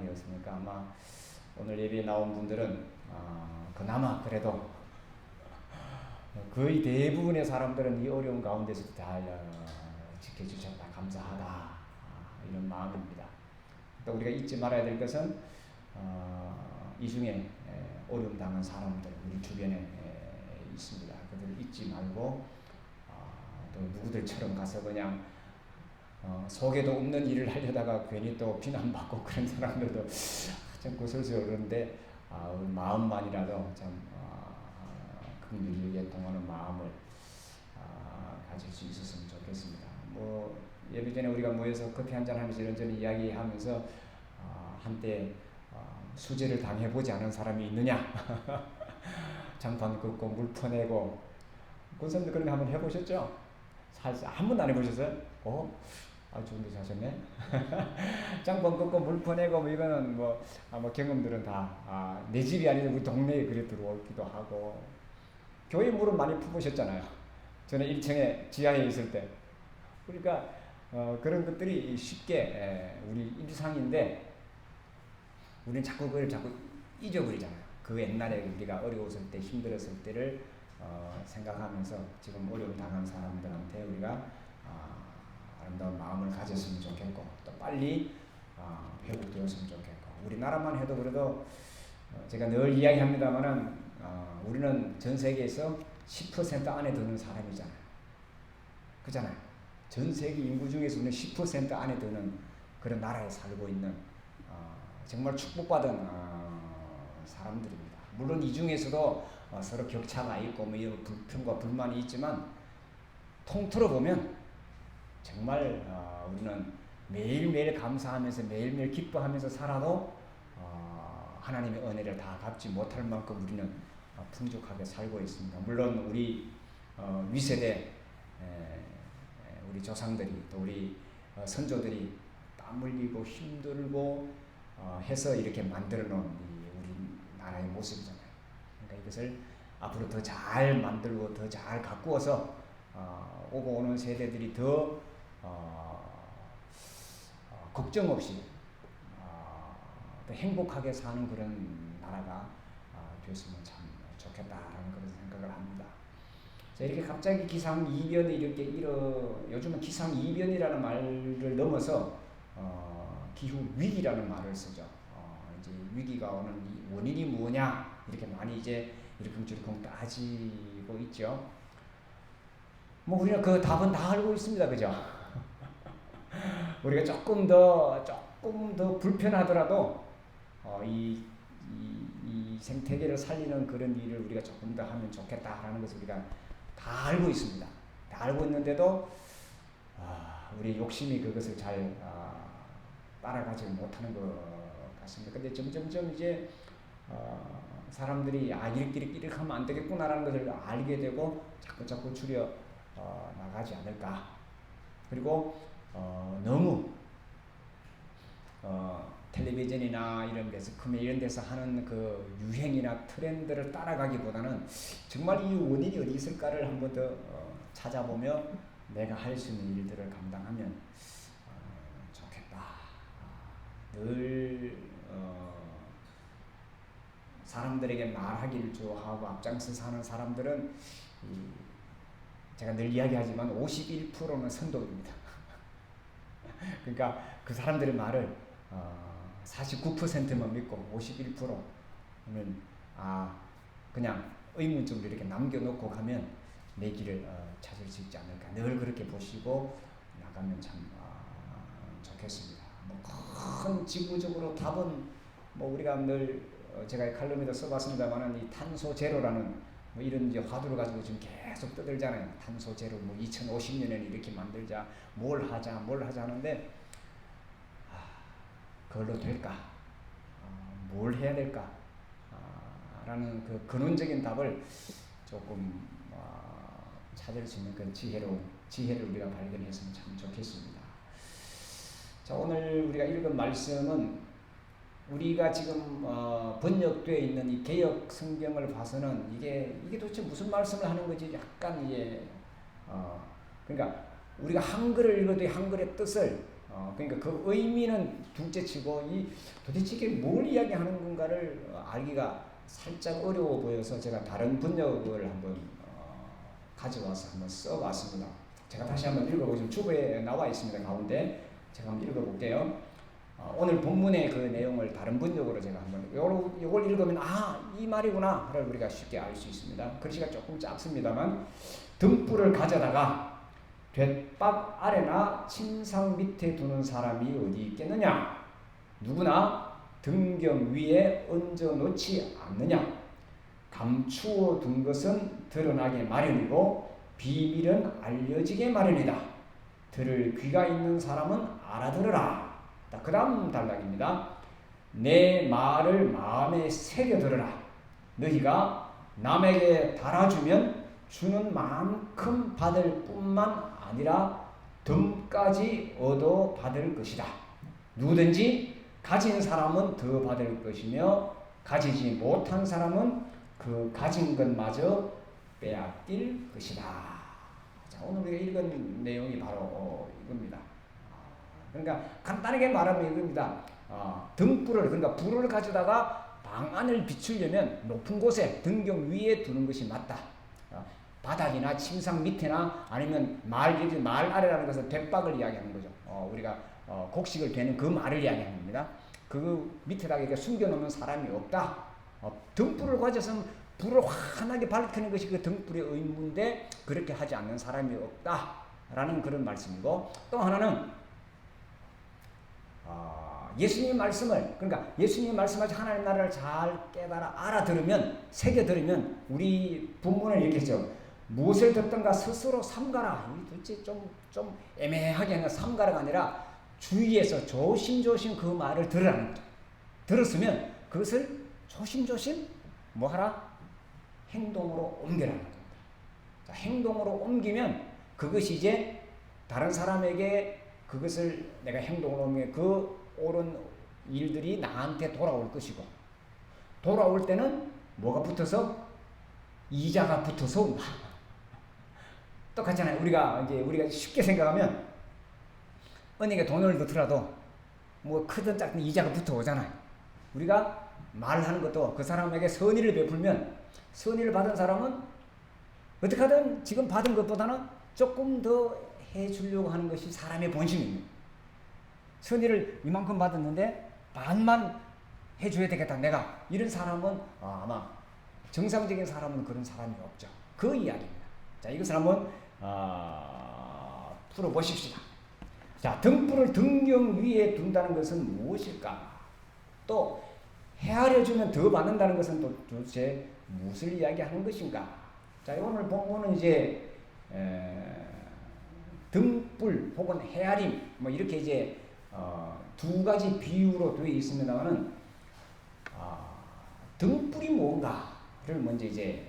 시간이었으니까 아마 오늘 예배에 나온 분들은 그나마 그래도 거의 대부분의 사람들은 이 어려운 가운데서도 잘 지켜주셨다, 감사하다, 이런 마음입니다. 또 우리가 잊지 말아야 될 것은 이 중에 어려움 당한 사람들 우리 주변에 있습니다. 그들을 잊지 말고 또 누구들처럼 가서 그냥 속에도 없는 일을 하려다가 괜히 또 비난받고 그런 사람들도 참 구슬스러운데 마음만이라도 참 긍휼하게 통하는 마음을 가질 수 있었으면 좋겠습니다. 뭐 예배 전에 우리가 모여서 커피 한잔 하면서 이런저런 이야기하면서 한때 수재를 당해보지 않은 사람이 있느냐 장판 긋고 물 퍼내고 권사님들 그런 거 한번 해보셨죠? 한 번도 안 해보셨어요? 좋은데 사셨네. 장판 긋고 물 퍼내고 뭐 이거는 뭐 경험들은 다 내 집이 아니라 우리 동네에 그래 들어오기도 하고 교회 물은 많이 퍼보셨잖아요. 저는 1층에 지하에 있을 때 그러니까 그런 것들이 쉽게 우리 일상인데 우리는 자꾸 그걸 자꾸 잊어버리잖아요. 그 옛날에 우리가 어려웠을 때 힘들었을 때를 생각하면서 지금 어려움 당한 사람들한테 우리가 아름다운 마음을 가졌으면 좋겠고 또 빨리 회복되었으면 좋겠고 우리나라만 해도 그래도 제가 늘 이야기합니다만은 우리는 전 세계에서 10% 안에 드는 사람이잖아요. 그잖아요. 전 세계 인구 중에서 우리는 10% 안에 드는 그런 나라에 살고 있는 정말 축복받은 사람들입니다. 물론 이 중에서도 서로 격차가 있고 뭐 이런 불평과 불만이 있지만 통틀어 보면 정말 우리는 매일매일 감사하면서 매일매일 기뻐하면서 살아도 하나님의 은혜를 다 갚지 못할 만큼 우리는 풍족하게 살고 있습니다. 물론 우리 위세대 우리 조상들이 또 우리 선조들이 땀 흘리고 힘들고 해서 이렇게 만들어 놓은 우리 나라의 모습이잖아요. 그러니까 이것을 앞으로 더 잘 만들고 더 잘 가꾸어서 오고 오는 세대들이 더 걱정 없이 더 행복하게 사는 그런 나라가 됐으면 참 좋겠다라는 그런 생각을 합니다. 자, 이렇게 갑자기 기상이변이 이렇게 요즘은 기상이변이라는 말을 넘어서 기후 위기라는 말을 쓰죠. 이제 위기가 오는 원인이 뭐냐 이렇게 많이 이제 이러쿵저러쿵 따지고 있죠. 뭐 우리는 그 답은 다 알고 있습니다, 그죠? 우리가 조금 더 불편하더라도 이 생태계를 살리는 그런 일을 우리가 조금 더 하면 좋겠다라는 것을 우리가 다 알고 있습니다. 다 알고 있는데도 우리 욕심이 그것을 잘 따라가지 못하는 것 같습니다. 근데 점점점 이제 사람들이 이렇게 하면 안 되겠구나라는 것을 알게 되고 자꾸 줄여 나가지 않을까. 그리고 너무 텔레비전이나 이런 데서 이런 데서 하는 그 유행이나 트렌드를 따라가기보다는 정말 이 원인이 어디 있을까를 한번 더 찾아보며 내가 할 수 있는 일들을 감당하면 좋겠다. 늘 사람들에게 말하기를 좋아하고 앞장서 사는 사람들은 제가 늘 이야기하지만 51%는 선도입니다. 그러니까 그 사람들의 말을 49%만 믿고 51%는 그냥 의문점을 이렇게 남겨놓고 가면 내 길을 찾을 수 있지 않을까. 늘 그렇게 보시고 나가면 참 좋겠습니다. 뭐 큰 지구적으로 답은 뭐 우리가 늘 제가 칼럼에도 써봤습니다만은 이 탄소 제로라는 뭐 이런 이제 화두를 가지고 지금 계속 떠들잖아요. 탄소 제로 뭐 2050년에는 이렇게 만들자, 뭘 하자 하는데 그걸로 될까? 뭘 해야 될까? 라는 그 근원적인 답을 조금 찾을 수 있는 그런 지혜를 우리가 발견했으면 참 좋겠습니다. 자, 오늘 우리가 읽은 말씀은 우리가 지금 번역되어 있는 이 개역 성경을 봐서는 이게 도대체 무슨 말씀을 하는 거지? 약간 그러니까 우리가 한글을 읽어도 한글의 뜻을 그러니까 그 의미는 둘째치고 이 도대체 이게 뭘 이야기하는 건가를 알기가 살짝 어려워 보여서 제가 다른 번역을 한번 가져와서 한번 써봤습니다. 제가 다시 한번 읽어보시면 주부에 나와 있습니다. 가운데 제가 한번 읽어볼게요. 오늘 본문의 그 내용을 다른 번역으로 제가 한번 요걸 읽으면 이 말이구나를 우리가 쉽게 알 수 있습니다. 글씨가 조금 작습니다만 등불을 가져다가 돛박 아래나 침상 밑에 두는 사람이 어디 있겠느냐? 누구나 등경 위에 얹어 놓지 않느냐? 감추어 둔 것은 드러나게 마련이고 비밀은 알려지게 마련이다. 들을 귀가 있는 사람은 알아들으라. 그 다음 단락입니다. 내 말을 마음에 새겨들으라. 너희가 남에게 달아주면 주는 만큼 받을 뿐만 아니라 덤까지 얻어 받을 것이다. 누구든지 가진 사람은 더 받을 것이며 가지지 못한 사람은 그 가진 것마저 빼앗길 것이다. 자, 오늘 우리가 읽은 내용이 바로 이겁니다. 그러니까 간단하게 말하면 이겁니다. 등불을, 그러니까 불을 가져다가 방 안을 비추려면 높은 곳에 등경 위에 두는 것이 맞다. 바닥이나 침상 밑에나 아니면 말 아래라는 것은 돛박을 이야기하는 거죠. 우리가 곡식을 되는 그 말을 이야기하는 겁니다. 그 밑에다가 이렇게 숨겨놓으면 사람이 없다. 등불을 가져서 불을 환하게 밝히는 것이 그 등불의 의무인데 그렇게 하지 않는 사람이 없다라는 그런 말씀이고, 또 하나는 예수님의 말씀을, 그러니까 예수님의 말씀하신 하나님 나라를 잘 깨달아 알아들으면, 새겨들으면, 우리 본문을 얘기했죠. 무엇을 듣든가 스스로 삼가라. 도대체 좀 애매하게 하는 삼가라가 아니라 주의해서 조심조심 그 말을 들으라는 거죠. 들었으면 그것을 조심조심 뭐하라? 행동으로 옮겨라는 겁니다. 자, 행동으로 옮기면 그것이 이제 다른 사람에게 그것을 내가 행동으로 옮기면 그 옳은 일들이 나한테 돌아올 것이고, 돌아올 때는 뭐가 붙어서? 이자가 붙어서 온다. 똑같잖아요. 우리가 쉽게 생각하면 은행에 돈을 넣더라도 뭐 크든 작든 이자가 붙어 오잖아요. 우리가 말하는 것도 그 사람에게 선의를 베풀면 선의를 받은 사람은 어떻게 하든 지금 받은 것보다는 조금 더 해주려고 하는 것이 사람의 본심입니다. 선의를 이만큼 받았는데 반만 해줘야 되겠다. 내가 이런 사람은 아마 정상적인 사람은 그런 사람이 없죠. 그 이야기입니다. 자, 이것을 한번 풀어보십시다. 자, 등불을 등경 위에 둔다는 것은 무엇일까? 또 헤아려주면 더 받는다는 것은 또 도대체 무엇을 이야기하는 것인가? 자, 오늘 본문은 이제 등불 혹은 헤아림 뭐 이렇게 이제 두 가지 비유로 되어 있습니다만은 등불이 뭔가를 먼저 이제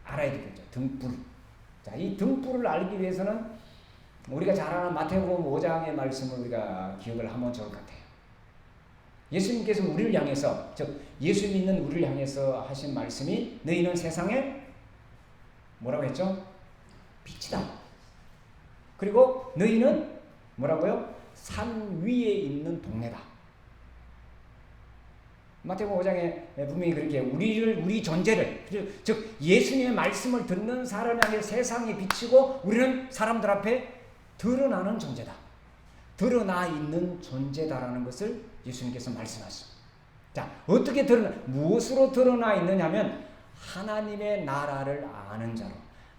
알아야 되겠죠. 등불. 자, 이 등불을 알기 위해서는 우리가 잘 아는 마태복음 5장의 말씀을 우리가 기억을 하면 좋을 것 같아요. 예수님께서 우리를 향해서, 즉 예수 믿는 우리를 향해서 하신 말씀이 너희는 세상에 뭐라고 했죠? 빛이다. 그리고 너희는 뭐라고요? 산 위에 있는 동네다. 마태복음 5장에 분명히 그렇게 우리 존재를, 즉 예수님의 말씀을 듣는 사람을 향해 세상에 비치고 우리는 사람들 앞에 드러나는 존재다. 드러나 있는 존재다라는 것을 예수님께서 말씀하셨습니다. 자, 어떻게 무엇으로 드러나 있느냐면 하나님의 나라를 아는 자로,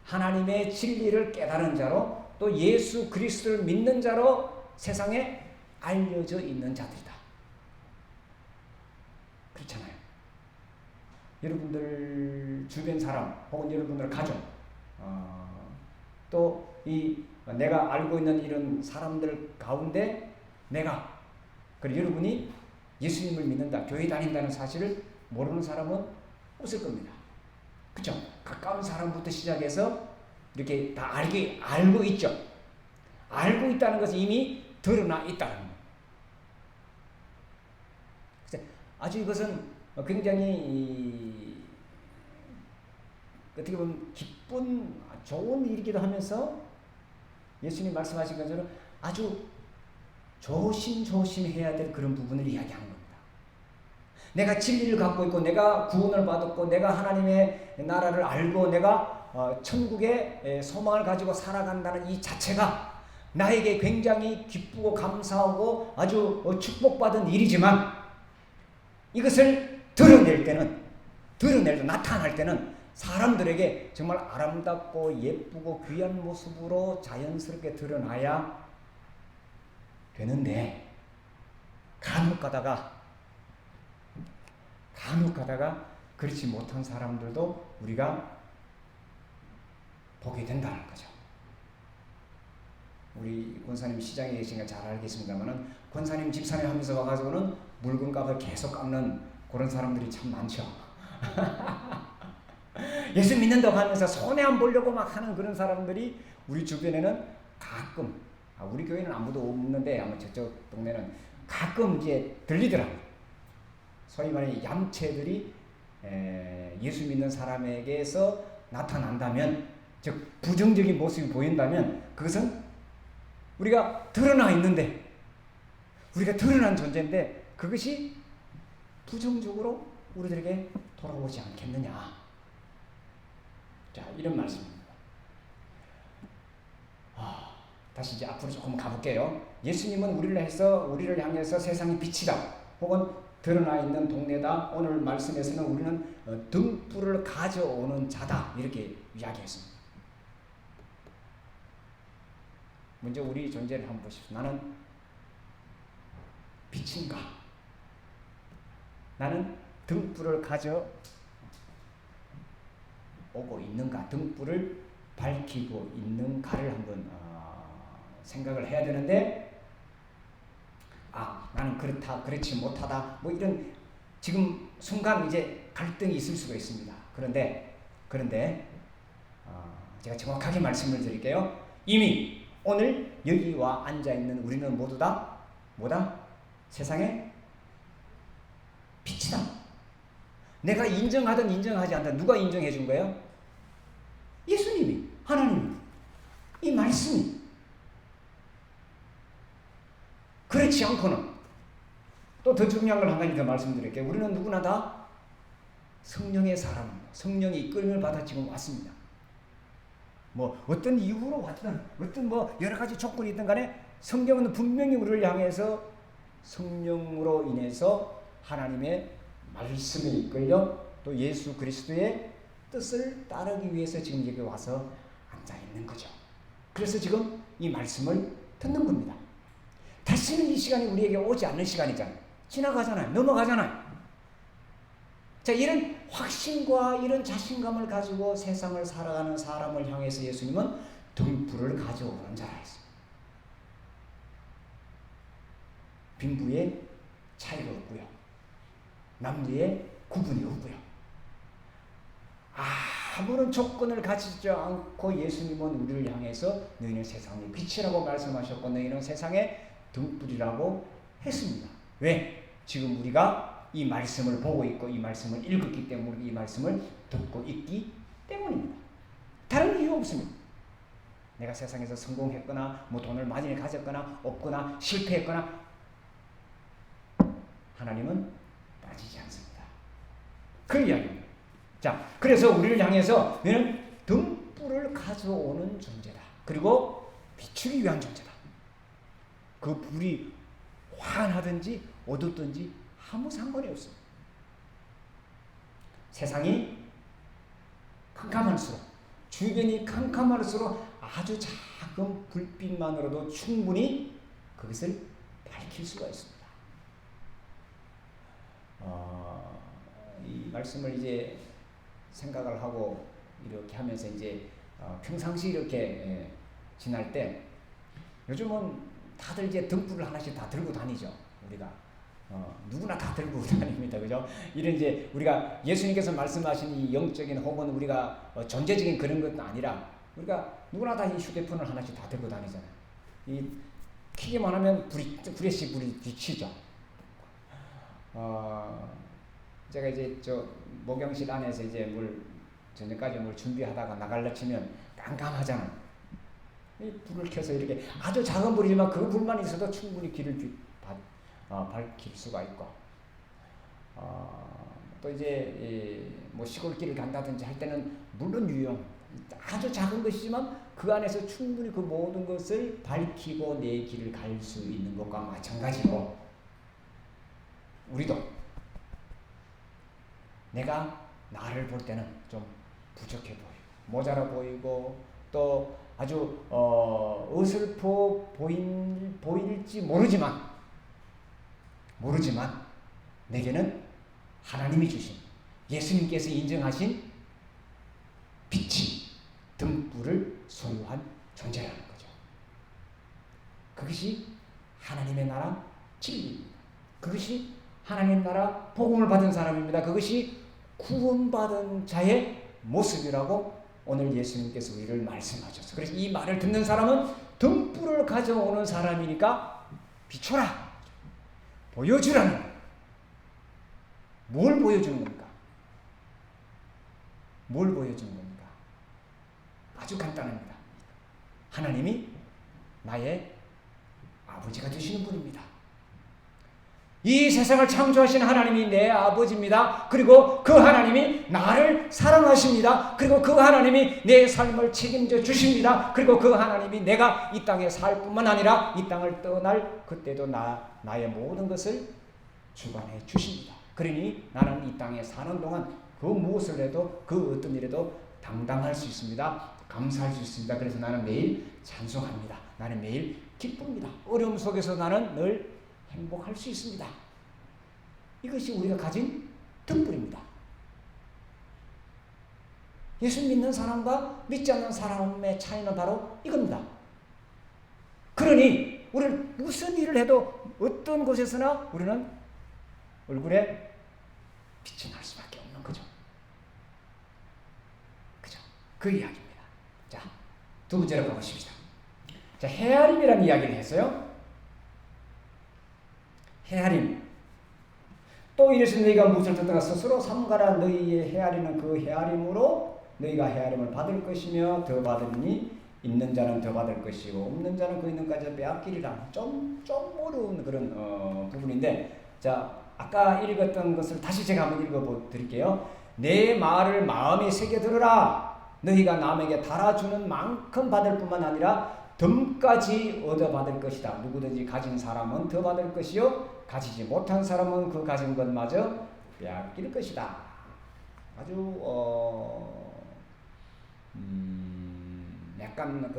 하나님의 진리를 깨달은 자로, 또 예수 그리스도를 믿는 자로 세상에 알려져 있는 자들이다. 그렇잖아요. 여러분들 주변 사람 혹은 여러분들 가족, 또 이 내가 알고 있는 이런 사람들 가운데 그리고 여러분이 예수님을 믿는다, 교회 다닌다는 사실을 모르는 사람은 없을 겁니다. 그렇죠? 가까운 사람부터 시작해서 이렇게 다 알고 있죠. 알고 있다는 것은 이미 드러나 있다는 거예요. 아주 이것은 굉장히 어떻게 보면 기쁜 좋은 일이기도 하면서 예수님 말씀하신 것처럼 아주 조심조심해야 될 그런 부분을 이야기하는 겁니다. 내가 진리를 갖고 있고 내가 구원을 받았고 내가 하나님의 나라를 알고 내가 천국의 소망을 가지고 살아간다는 이 자체가 나에게 굉장히 기쁘고 감사하고 아주 축복받은 일이지만 이것을 나타날 때는 사람들에게 정말 아름답고 예쁘고 귀한 모습으로 자연스럽게 드러나야 되는데 간혹 가다가 그렇지 못한 사람들도 우리가 보게 된다는 거죠. 우리 권사님 시장에 계시니까 잘 알겠습니다만은 권사님 집사님 하면서 와가지고는 물건값을 계속 깎는 그런 사람들이 참 많죠. 예수 믿는다고 하면서 손해 안 보려고 막 하는 그런 사람들이 우리 주변에는 가끔, 우리 교회는 아무도 없는데 아마 저쪽 동네는 가끔 이제 들리더라고요. 소위 말하는 얌체들이 예수 믿는 사람에게서 나타난다면, 즉 부정적인 모습이 보인다면 그것은 우리가 드러나 있는데, 우리가 드러난 존재인데 그것이 부정적으로 우리들에게 돌아오지 않겠느냐. 자, 이런 말씀입니다. 다시 이제 앞으로 조금 가볼게요. 예수님은 우리를 향해서 세상의 빛이다, 혹은 드러나 있는 동네다. 오늘 말씀에서는 우리는 등불을 가져오는 자다, 이렇게 이야기했습니다. 먼저 우리 존재를 한번 보십시오. 나는 빛인가? 나는 등불을 가져오고 있는가? 등불을 밝히고 있는가를 한번 생각을 해야 되는데, 나는 그렇다, 그렇지 못하다, 뭐 이런 지금 순간 이제 갈등이 있을 수가 있습니다. 그런데 제가 정확하게 말씀을 드릴게요. 이미 오늘 여기 와 앉아 있는 우리는 모두 다 뭐다? 세상의 빛이다. 내가 인정하든 인정하지 않든 누가 인정해 준 거예요? 예수님이, 하나님이, 이 말씀이. 그렇지 않고는, 또 더 중요한 걸 한 가지 더 말씀드릴게요. 우리는 누구나 다 성령의 사람입니다. 성령의 이끌림을 받아 지금 왔습니다. 뭐 어떤 이유로 왔든, 어떤 뭐 여러 가지 조건이 있든 간에 성경은 분명히 우리를 향해서 성령으로 인해서 하나님의 말씀에 이끌려 또 예수 그리스도의 뜻을 따르기 위해서 지금 여기 와서 앉아 있는 거죠. 그래서 지금 이 말씀을 듣는 겁니다. 다시는 이 시간이 우리에게 오지 않는 시간이잖아요. 지나가잖아요. 넘어가잖아요. 자, 이런 확신과 이런 자신감을 가지고 세상을 살아가는 사람을 향해서 예수님은 등불을 가져오는 자라 했습니다. 빈부의 차이가 없고요. 남녀의 구분이 없고요. 아무런 조건을 가지지 않고 예수님은 우리를 향해서 너희는 세상의 빛이라고 말씀하셨고 너희는 세상의 등불이라고 했습니다. 왜? 지금 우리가 이 말씀을 보고 있고 이 말씀을 읽었기 때문에, 이 말씀을 듣고 있기 때문입니다. 다른 이유 없습니다. 내가 세상에서 성공했거나 뭐 돈을 많이 가졌거나 없거나 실패했거나, 하나님은 빠지지 않습니다. 그 이야기입니다. 자, 그래서 우리를 향해서 너는 등불을 가져오는 존재다. 그리고 비추기 위한 존재다. 그 불이 환하든지 어둡든지 아무 상관이 없습니다. 세상이 캄캄할수록, 주변이 캄캄할수록 아주 작은 불빛만으로도 충분히 그것을 밝힐 수가 있습니다. 이 말씀을 이제 생각을 하고 이렇게 하면서 이제 평상시 이렇게 지날 때, 요즘은 다들 이제 등불을 하나씩 다 들고 다니죠. 우리가 누구나 다 들고 다닙니다. 그죠? 이런 이제 우리가 예수님께서 말씀하신 이 영적인 혹은 우리가 존재적인 그런 것도 아니라 우리가 누구나 다 이 휴대폰을 하나씩 다 들고 다니잖아요. 이 키기만 하면 불에씩 불이 비치죠. 제가 이제 저 목욕실 안에서 이제 저녁까지 물 준비하다가 나갈라 치면 깜깜하잖아요. 이 불을 켜서 이렇게 아주 작은 불이지만 그 불만 있어도 충분히 길을 밝힐 수가 있고, 또 이제 뭐 시골길을 간다든지 할 때는 물론 유용, 아주 작은 것이지만 그 안에서 충분히 그 모든 것을 밝히고 내 길을 갈 수 있는 것과 마찬가지로 우리도 내가 나를 볼 때는 좀 부족해 보이고 모자라 보이고 또 아주 어설퍼 보일지 모르지만 내게는 하나님이 주신 예수님께서 인정하신 빛이 등불을 소유한 존재라는 거죠. 그것이 하나님의 나라 진리입니다. 그것이 하나님 나라 복음을 받은 사람입니다. 그것이 구원받은 자의 모습이라고 오늘 예수님께서 우리를 말씀하셨어요. 그래서 이 말을 듣는 사람은 등불을 가져오는 사람이니까 비춰라, 보여주라는 거예요. 뭘 보여주는 겁니까? 뭘 보여주는 겁니까? 아주 간단합니다. 하나님이 나의 아버지가 되시는 분입니다. 이 세상을 창조하신 하나님이 내 아버지입니다. 그리고 그 하나님이 나를 사랑하십니다. 그리고 그 하나님이 내 삶을 책임져 주십니다. 그리고 그 하나님이 내가 이 땅에 살 뿐만 아니라 이 땅을 떠날 그때도 나의 모든 것을 주관해 주십니다. 그러니 나는 이 땅에 사는 동안 그 무엇을 해도 그 어떤 일에도 당당할 수 있습니다. 감사할 수 있습니다. 그래서 나는 매일 찬송합니다. 나는 매일 기쁩니다. 어려움 속에서 나는 늘 행복할 수 있습니다. 이것이 우리가 가진 등불입니다. 예수 믿는 사람과 믿지 않는 사람의 차이는 바로 이겁니다. 그러니 우리는 무슨 일을 해도 어떤 곳에서나 우리는 얼굴에 빛이 날 수밖에 없는 거죠. 그죠? 그 이야기입니다. 자, 두 번째로 가보십시다. 자, 헤아림이라는 이야기를 했어요. 헤아림. 또 이래서 너희가 무엇을 듣다가 스스로 삼가라. 너희의 헤아리는 그 헤아림으로 너희가 헤아림을 받을 것이며 더 받으니 있는 자는 더 받을 것이고 없는 자는 그 있는 까지 빼앗기리라. 좀 어려운 그런 부분인데, 자, 아까 읽었던 것을 다시 제가 한번 읽어드릴게요. 내 말을 마음에 새겨 들으라. 너희가 남에게 달아주는 만큼 받을 뿐만 아니라 덤까지 얻어받을 것이다. 누구든지 가진 사람은 더 받을 것이요 가지지 못한 사람은 그 가진 것마저 빼앗길 것이다. 아주 약간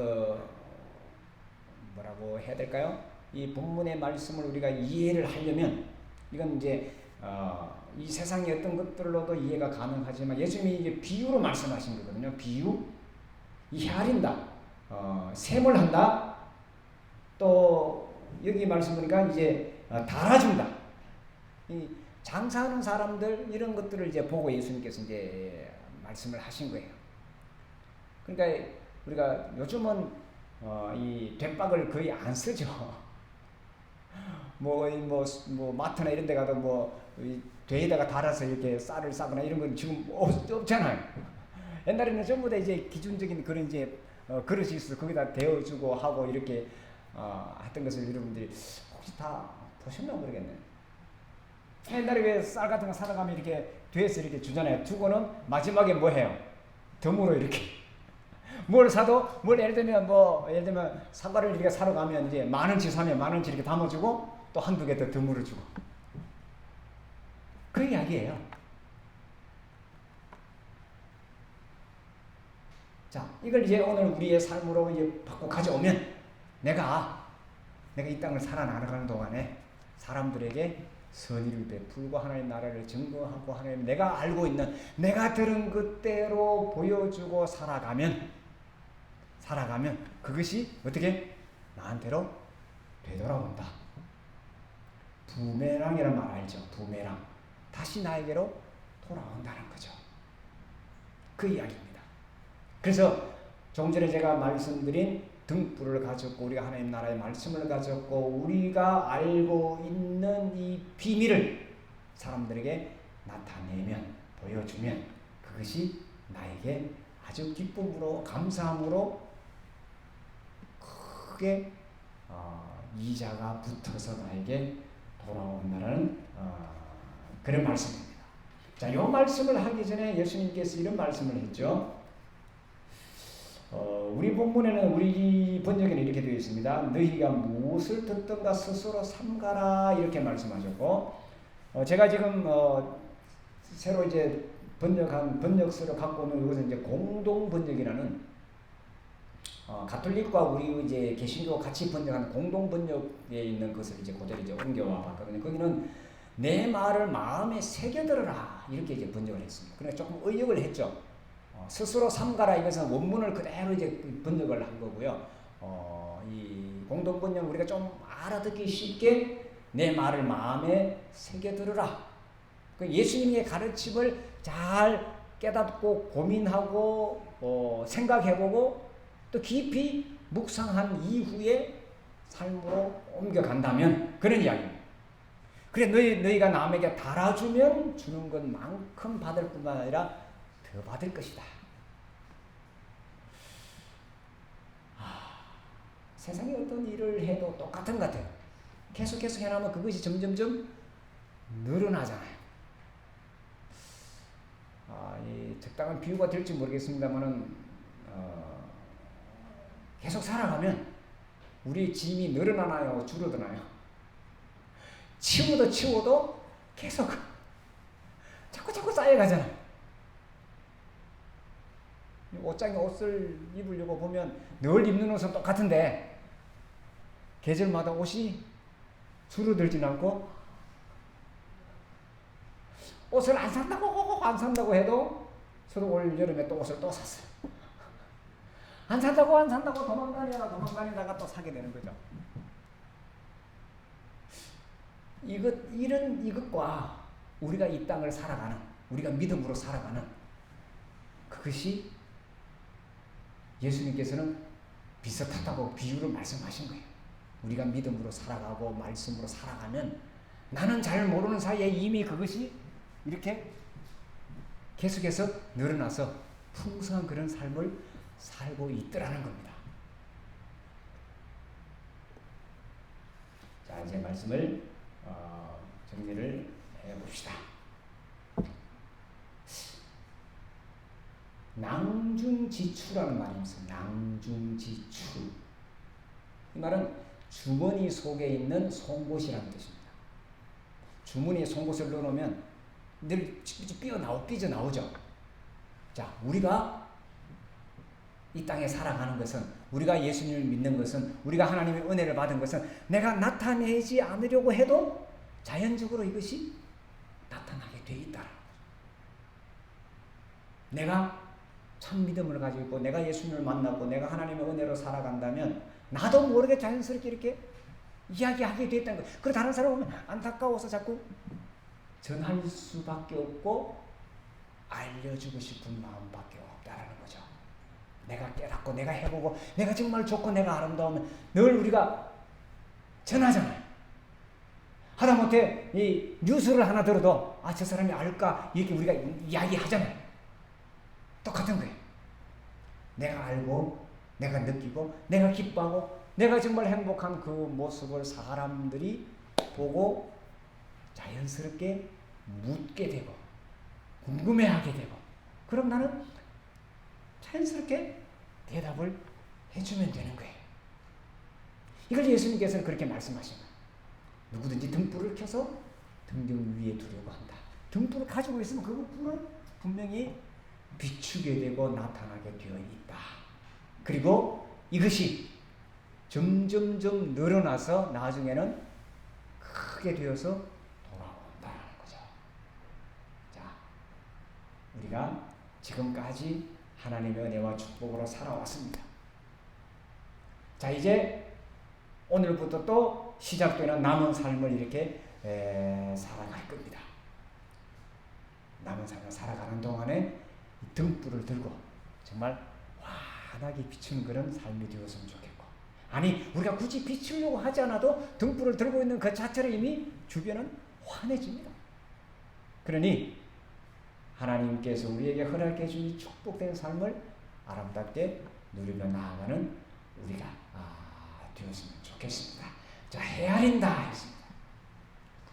뭐라고 해야 될까요? 이 본문의 말씀을 우리가 이해를 하려면 이건 이제 이 세상의 어떤 것들로도 이해가 가능하지만 예수님이 이제 비유로 말씀하신 거거든요. 비유, 이 헤아린다. 셈을 한다. 또 여기 말씀 보니까 이제 달아준다. 이 장사하는 사람들 이런 것들을 이제 보고 예수님께서 이제 말씀을 하신 거예요. 그러니까 우리가 요즘은 이 대박을 거의 안 쓰죠. 뭐 마트나 이런 데 가도 뭐 돼에다가 달아서 이렇게 쌀을 싸거나 이런 건 지금 없잖아요. 옛날에는 전부 다 이제 기준적인 그런 이제 그릇이 있어 거기다 데워주고 하고 이렇게 했던 것을 여러분들이 혹시 다 보셨나 모르겠네. 옛날에 왜 쌀 같은 거 사다 가면 이렇게 돼서 이렇게 주잖아요. 두고는 마지막에 뭐 해요? 덤으로 이렇게 뭘 사도 예를 들면 사과를 이렇게 사러 가면 이제 10,000원치 사면 10,000원치 이렇게 담아주고 또 한두 개 더 덤으로 주고 그 이야기예요. 자, 이걸 이제 오늘 우리의 삶으로 이제 바꿔 가져오면 내가 이 땅을 살아나가는 동안에 사람들에게 선의를 베풀고 하나님 나라를 증거하고 하나님 내가 알고 있는 내가 들은 그대로 보여주고 살아가면 그것이 어떻게 나한테로 되돌아온다. 부메랑이라는 말 알죠? 부메랑. 다시 나에게로 돌아온다는 거죠. 그 이야기입니다. 그래서 조금 전에 제가 말씀드린 등불을 가졌고 우리가 하나님 나라의 말씀을 가졌고 우리가 알고 있는 이 비밀을 사람들에게 나타내면 보여주면 그것이 나에게 아주 기쁨으로 감사함으로 크게 이자가 붙어서 나에게 돌아온다는 그런 말씀입니다. 자, 이 말씀을 하기 전에 예수님께서 이런 말씀을 했죠. 우리 본문에는 우리 번역에는 이렇게 되어 있습니다. 너희가 무엇을 듣든가 스스로 삼가라 이렇게 말씀하셨고, 제가 지금 새로 이제 번역한 번역서를 갖고 오는 이것은 이제 공동 번역이라는 가톨릭과 우리 이제 개신교 같이 번역한 공동 번역에 있는 것을 이제 그대로 이제 옮겨와 봤거든요. 거기는 내 말을 마음에 새겨들어라 이렇게 이제 번역을 했습니다. 그래서 조금 의역을 했죠. 스스로 삼가라 이것은 원문을 그대로 이제 번역을 한 거고요. 이 공동 번역 우리가 좀 알아듣기 쉽게 내 말을 마음에 새겨들어라. 예수님의 가르침을 잘 깨닫고 고민하고 생각해보고 또 깊이 묵상한 이후에 삶으로 옮겨간다면 그런 이야기입니다. 그래 너희가 남에게 달아주면 주는 것만큼 받을 뿐만 아니라 더 받을 것이다. 세상에 어떤 일을 해도 똑같은 것 같아요. 계속 해나면 그것이 점점점 늘어나잖아요. 이 적당한 비유가 될지 모르겠습니다만은 계속 살아가면 우리 짐이 늘어나나요, 줄어드나요? 치워도 계속 자꾸 쌓여가잖아요. 옷장에 옷을 입으려고 보면 늘 입는 옷은 똑같은데 계절마다 옷이 줄어들진 않고, 옷을 안 산다고 해도 저도 올 여름에 또 옷을 또 샀어요. 안 산다고 도망다니다가 또 사게 되는 거죠. 이것과 우리가 이 땅을 살아가는, 우리가 믿음으로 살아가는 그것이 예수님께서는 비슷하다고 비유를 말씀하신 거예요. 우리가 믿음으로 살아가고 말씀으로 살아가면 나는 잘 모르는 사이에 이미 그것이 이렇게 계속해서 늘어나서 풍성한 그런 삶을 살고 있더라는 겁니다. 자, 이제 말씀을 정리를 해봅시다. 낭중지추라는 말이 있습니다. 낭중지추. 이 말은 주머니 속에 있는 송곳이라는 뜻입니다. 주머니에 송곳을 넣어놓으면 늘 삐져나오죠. 자, 우리가 이 땅에 살아가는 것은, 우리가 예수님을 믿는 것은, 우리가 하나님의 은혜를 받은 것은 내가 나타내지 않으려고 해도 자연적으로 이것이 나타나게 돼 있다. 내가 참 믿음을 가지고 있고 내가 예수님을 만나고 내가 하나님의 은혜로 살아간다면 나도 모르게 자연스럽게 이렇게 이야기하게 돼 있다는 거예요. 그리고 다른 사람 보면 안타까워서 자꾸 전할 수밖에 없고 알려주고 싶은 마음밖에 없다라는 거죠. 내가 깨닫고 내가 해보고 내가 정말 좋고 내가 아름다우면 늘 우리가 전하잖아요. 하다못해 이 뉴스를 하나 들어도 저 사람이 알까 이렇게 우리가 이야기하잖아요. 똑같은 거예요. 내가 알고 내가 느끼고 내가 기뻐하고 내가 정말 행복한 그 모습을 사람들이 보고 자연스럽게 묻게 되고 궁금해하게 되고, 그럼 나는 자연스럽게 대답을 해주면 되는 거예요. 이걸 예수님께서는 그렇게 말씀하신 거예요. 누구든지 등불을 켜서 등등 위에 두려고 한다. 등불을 가지고 있으면 그 불은 분명히 비추게 되고 나타나게 되어 있다. 그리고 이것이 점점점 늘어나서 나중에는 크게 되어서 돌아온다는 거죠. 자, 우리가 지금까지 하나님의 은혜와 축복으로 살아왔습니다. 자, 이제 오늘부터 또 시작되는 남은 삶을 이렇게 살아갈 겁니다. 남은 삶을 살아가는 동안에 등불을 들고 정말 환하게 비추는 그런 삶이 되었으면 좋겠고, 아니 우리가 굳이 비추려고 하지 않아도 등불을 들고 있는 그 자체로 이미 주변은 환해집니다. 그러니 하나님께서 우리에게 허락해 주신 축복된 삶을 아름답게 누리며 나아가는 우리가 되었으면 좋겠습니다. 자, 헤아린다 했습니다.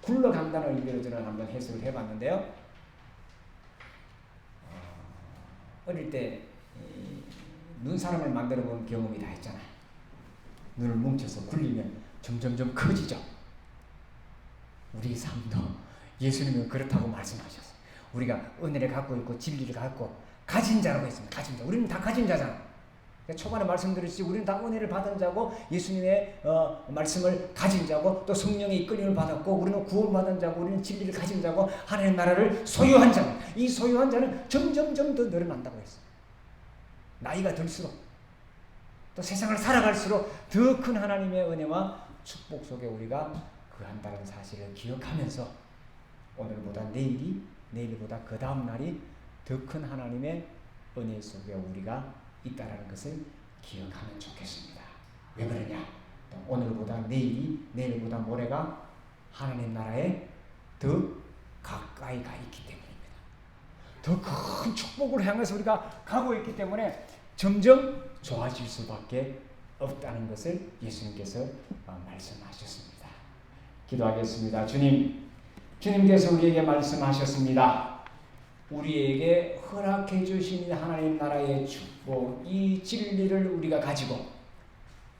굴러간다는 의미로 저는 한번 해석을 해봤는데요. 어릴 때 눈사람을 만들어 본 경험이 다 있잖아요. 눈을 뭉쳐서 굴리면 점점점 커지죠. 우리 삶도 예수님은 그렇다고 말씀하셨어요. 우리가 은혜를 갖고 있고 진리를 갖고 가진 자라고 했습니다. 가진 자. 우리는 다 가진 자잖아. 초반에 말씀드렸지, 우리는 다 은혜를 받은 자고 예수님의 말씀을 가진 자고 또 성령의 이끌림을 받았고 우리는 구원받은 자고 우리는 진리를 가진 자고 하나님의 나라를 소유한 자고, 이 소유한 자는 점점점 더 늘어난다고 했어요. 나이가 들수록 또 세상을 살아갈수록 더 큰 하나님의 은혜와 축복 속에 우리가 거한다는 사실을 기억하면서 오늘보다 내일이, 내일보다 그 다음 날이 더 큰 하나님의 은혜 속에 우리가 있다라는 것을 기억하면 좋겠습니다. 왜 그러냐? 오늘보다 내일이, 내일보다 모레가 하나님 나라에 더 가까이 가 있기 때문입니다. 더 큰 축복을 향해서 우리가 가고 있기 때문에 점점 좋아질 수밖에 없다는 것을 예수님께서 말씀하셨습니다. 기도하겠습니다. 주님께서 우리에게 말씀하셨습니다. 우리에게 허락해 주신 하나님 나라의 축복, 이 진리를 우리가 가지고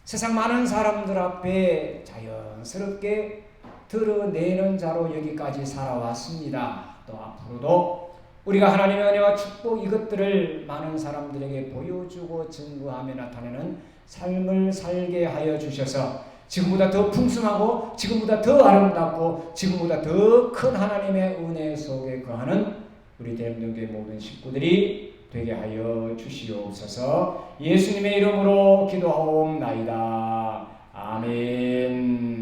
세상 많은 사람들 앞에 자연스럽게 드러내는 자로 여기까지 살아왔습니다. 또 앞으로도 우리가 하나님의 은혜와 축복 이것들을 많은 사람들에게 보여주고 증거하며 나타내는 삶을 살게 하여 주셔서 지금보다 더 풍성하고 지금보다 더 아름답고 지금보다 더 큰 하나님의 은혜 속에 거하는 우리 대림동교회 모든 식구들이 되게 하여 주시옵소서. 예수님의 이름으로 기도하옵나이다. 아멘.